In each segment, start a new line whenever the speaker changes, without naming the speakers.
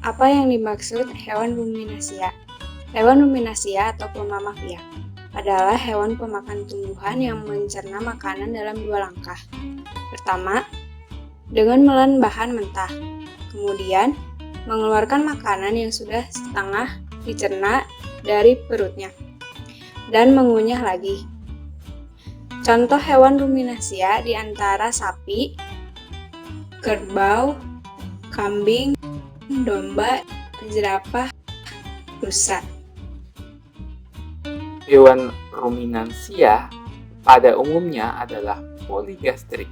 Apa yang dimaksud hewan ruminasia? Hewan ruminasia atau pemamafia adalah hewan pemakan tumbuhan yang mencerna makanan dalam 2 langkah. Pertama, dengan menelan bahan mentah. Kemudian, mengeluarkan makanan yang sudah setengah dicerna dari perutnya dan mengunyah lagi. Contoh hewan ruminasia di antara sapi, kerbau, kambing, domba, jerapah, rusa.
Hewan ruminansia pada umumnya adalah poligastrik.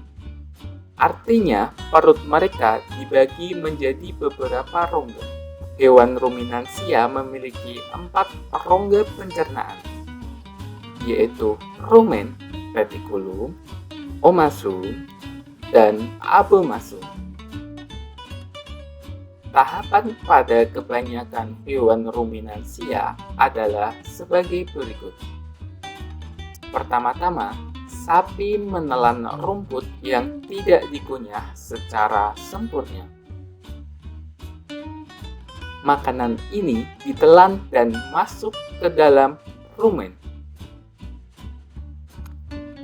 Artinya, perut mereka dibagi menjadi beberapa rongga. Hewan ruminansia memiliki 4 rongga pencernaan, yaitu rumen, retikulum, omasum, dan abomasum. Tahapan pada kebanyakan hewan ruminansia adalah sebagai berikut. Pertama-tama, sapi menelan rumput yang tidak dikunyah secara sempurna. Makanan ini ditelan dan masuk ke dalam rumen,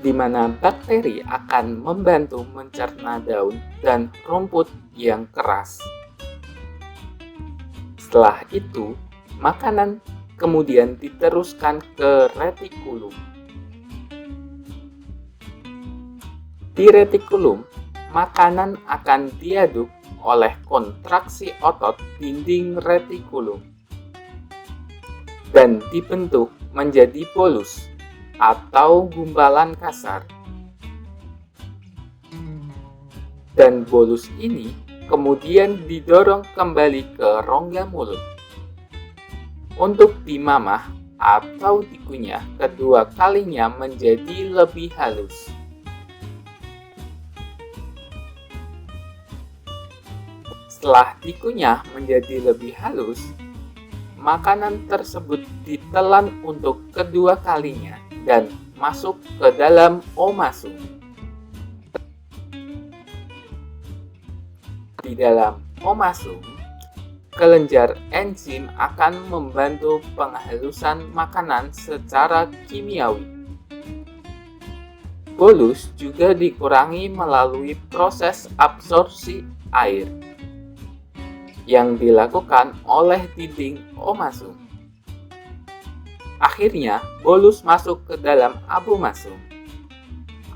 di mana bakteri akan membantu mencerna daun dan rumput yang keras. Setelah itu, makanan kemudian diteruskan ke retikulum. Di retikulum, makanan akan diaduk oleh kontraksi otot dinding retikulum dan dibentuk menjadi bolus atau gumpalan kasar. Dan bolus ini kemudian didorong kembali ke rongga mulut untuk dimamah atau dikunyah kedua kalinya menjadi lebih halus. Setelah dikunyah menjadi lebih halus, makanan tersebut ditelan untuk kedua kalinya dan masuk ke dalam omasum. Di dalam omasum, kelenjar enzim akan membantu penghalusan makanan secara kimiawi. Bolus juga dikurangi melalui proses absorpsi air yang dilakukan oleh dinding omasum. Akhirnya, bolus masuk ke dalam abomasum.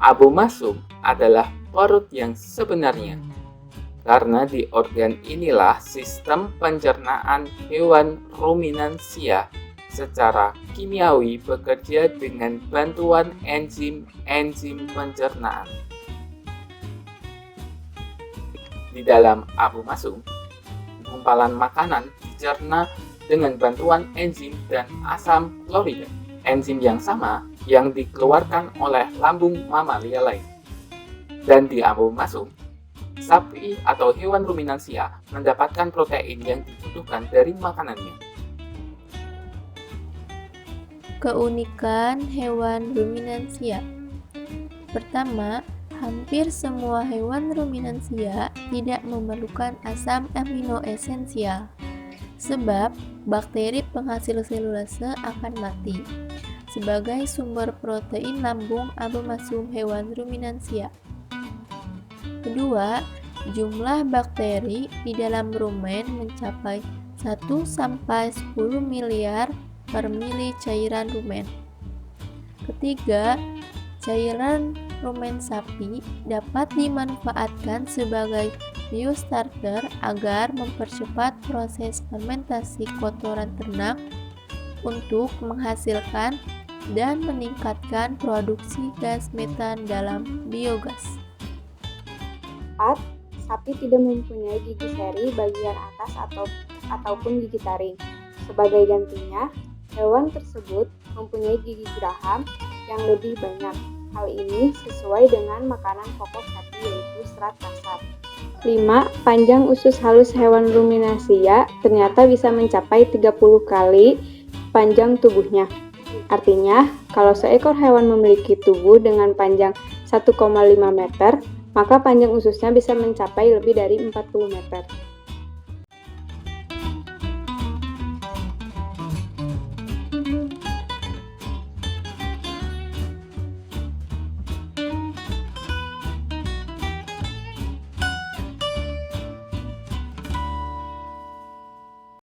Abomasum adalah perut yang sebenarnya, karena di organ inilah sistem pencernaan hewan ruminansia secara kimiawi bekerja dengan bantuan enzim pencernaan. Di dalam abomasum, gumpalan makanan dicerna dengan bantuan enzim dan asam klorida, enzim yang sama yang dikeluarkan oleh lambung mamalia lain. Dan di abomasum, sapi atau hewan ruminansia mendapatkan protein yang dibutuhkan dari makanannya.
Keunikan hewan ruminansia. Pertama, hampir semua hewan ruminansia tidak memerlukan asam amino esensial, sebab bakteri penghasil selulase akan mati sebagai sumber protein lambung abomasum hewan ruminansia. Kedua, jumlah bakteri di dalam rumen mencapai 1-10 miliar per mili cairan rumen. Ketiga, cairan rumen sapi dapat dimanfaatkan sebagai biostarter agar mempercepat proses fermentasi kotoran ternak untuk menghasilkan dan meningkatkan produksi gas metan dalam biogas.
4. Sapi tidak mempunyai gigi seri bagian atas ataupun gigi taring. Sebagai gantinya, hewan tersebut mempunyai gigi geraham yang lebih banyak. Hal ini sesuai dengan makanan pokok sapi yaitu serat kasar. 5. Panjang usus halus hewan ruminasia ternyata bisa mencapai 30 kali panjang tubuhnya. Artinya, kalau seekor hewan memiliki tubuh dengan panjang 1,5 meter, maka panjang ususnya bisa mencapai lebih dari 40 meter.